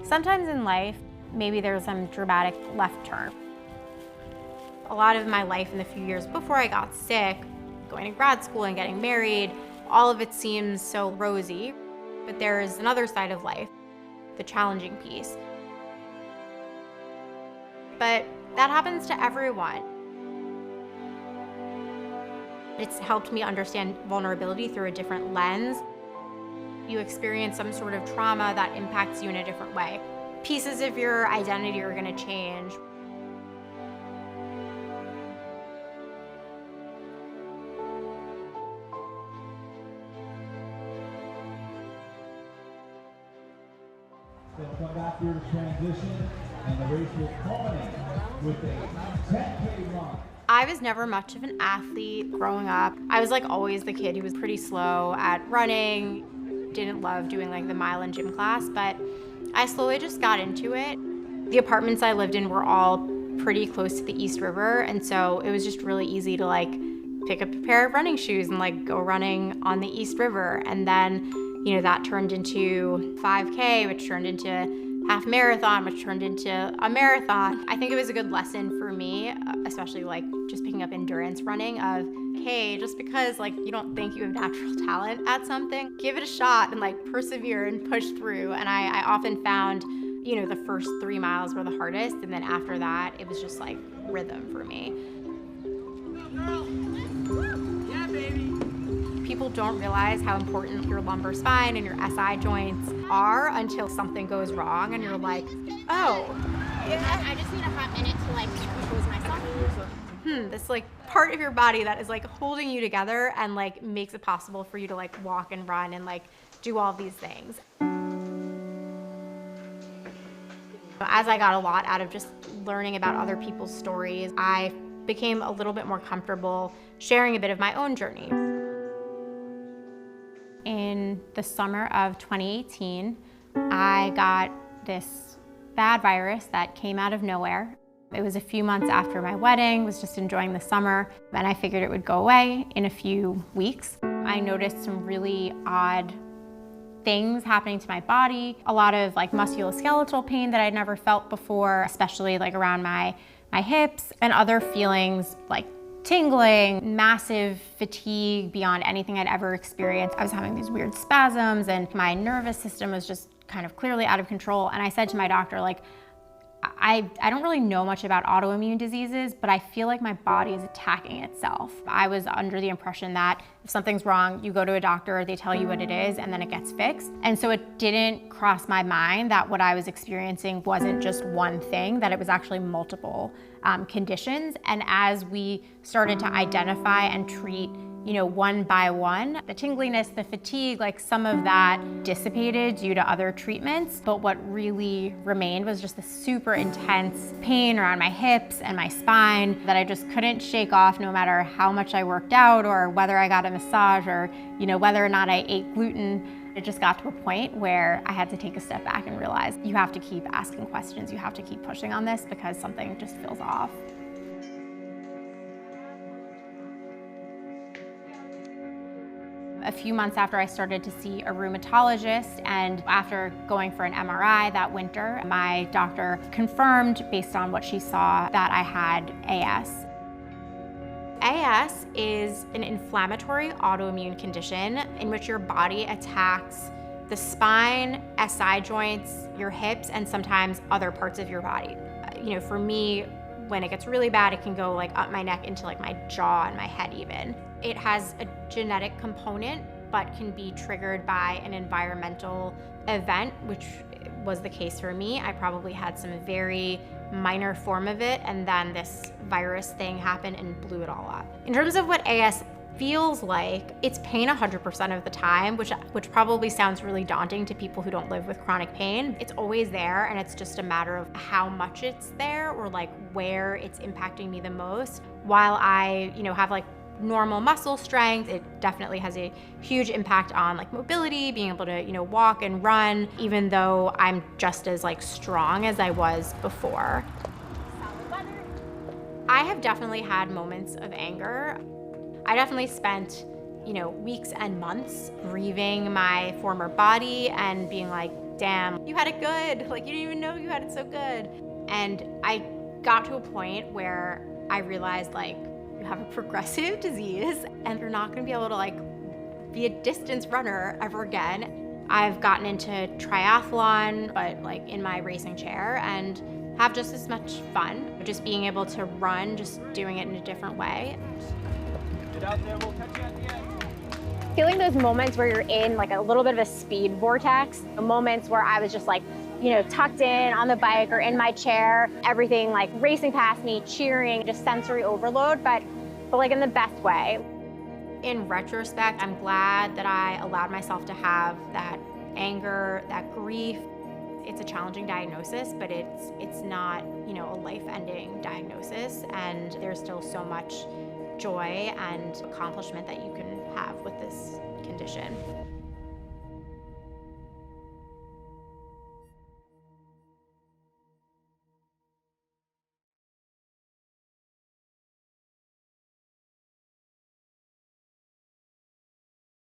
Sometimes in life, maybe there's some dramatic left turn. A lot of my life in the few years before I got sick, going to grad school and getting married, all of it seems so rosy. But there is another side of life, the challenging piece. But that happens to everyone. It's helped me understand vulnerability through a different lens. You experience some sort of trauma that impacts you in a different way. Pieces of your identity are going to change. They'll come back here to transition, and the race will culminate with a 10K run. I was never much of an athlete growing up. I was like always the kid who was pretty slow at running, didn't love doing like the mile in gym class, but I slowly just got into it. The apartments I lived in were all pretty close to the East River, and so it was just really easy to like pick up a pair of running shoes and like go running on the East River. And then, you know, that turned into 5K, which turned into half marathon, which turned into a marathon. I think it was a good lesson for me, especially like just picking up endurance running of, hey, just because like you don't think you have natural talent at something, give it a shot and like persevere and push through. And I often found, you know, the first 3 miles were the hardest, and then after that, it was just like rhythm for me. Yeah, baby. People don't realize how important your lumbar spine and your SI joints are until something goes wrong and you're like, oh. I just need a hot minute to like compose myself. This like part of your body that is like holding you together and like makes it possible for you to like walk and run and like do all these things. As I got a lot out of just learning about other people's stories, I became a little bit more comfortable sharing a bit of my own journey. In the summer of 2018, I got this bad virus that came out of nowhere. It was a few months after my wedding, was just enjoying the summer, and I figured it would go away in a few weeks. I noticed some really odd things happening to my body, a lot of like musculoskeletal pain that I'd never felt before, especially like around my hips, and other feelings like tingling, massive fatigue beyond anything I'd ever experienced. I was having these weird spasms and my nervous system was just kind of clearly out of control. And I said to my doctor, like, I don't really know much about autoimmune diseases, but I feel like my body is attacking itself. I was under the impression that if something's wrong, you go to a doctor, they tell you what it is, and then it gets fixed. And so it didn't cross my mind that what I was experiencing wasn't just one thing, that it was actually multiple conditions. And as we started to identify and treat, you know, one by one, the tingliness, the fatigue, like some of that dissipated due to other treatments. But what really remained was just the super intense pain around my hips and my spine that I just couldn't shake off no matter how much I worked out or whether I got a massage or, you know, whether or not I ate gluten. It just got to a point where I had to take a step back and realize you have to keep asking questions. You have to keep pushing on this because something just feels off. A few months after I started to see a rheumatologist, and after going for an MRI that winter, my doctor confirmed based on what she saw that I had AS. AS is an inflammatory autoimmune condition in which your body attacks the spine, SI joints, your hips, and sometimes other parts of your body. You know, for me, when it gets really bad, it can go like up my neck into like my jaw and my head even. It has a genetic component, but can be triggered by an environmental event, which was the case for me. I probably had some very minor form of it, and then this virus thing happened and blew it all up. In terms of what AS feels like, it's pain 100% of the time, which probably sounds really daunting to people who don't live with chronic pain. It's always there, and it's just a matter of how much it's there or like where it's impacting me the most. While I, you know, have like normal muscle strength, it definitely has a huge impact on like mobility, being able to, you know, walk and run, even though I'm just as like strong as I was before. I have definitely had moments of anger. I definitely spent, you know, weeks and months grieving my former body and being like, damn, you had it good. Like, you didn't even know you had it so good. And I got to a point where I realized, like, you have a progressive disease and you're not gonna be able to like be a distance runner ever again. I've gotten into triathlon, but like in my racing chair, and have just as much fun. Just being able to run, just doing it in a different way. Get out there, we'll catch you at the end. Feeling those moments where you're in like a little bit of a speed vortex, the moments where I was just like, you know, tucked in on the bike or in my chair, everything like racing past me, cheering, just sensory overload, but like in the best way. In retrospect, I'm glad that I allowed myself to have that anger, that grief. It's a challenging diagnosis, but it's not, you know, a life-ending diagnosis, and there's still so much joy and accomplishment that you can have with this condition.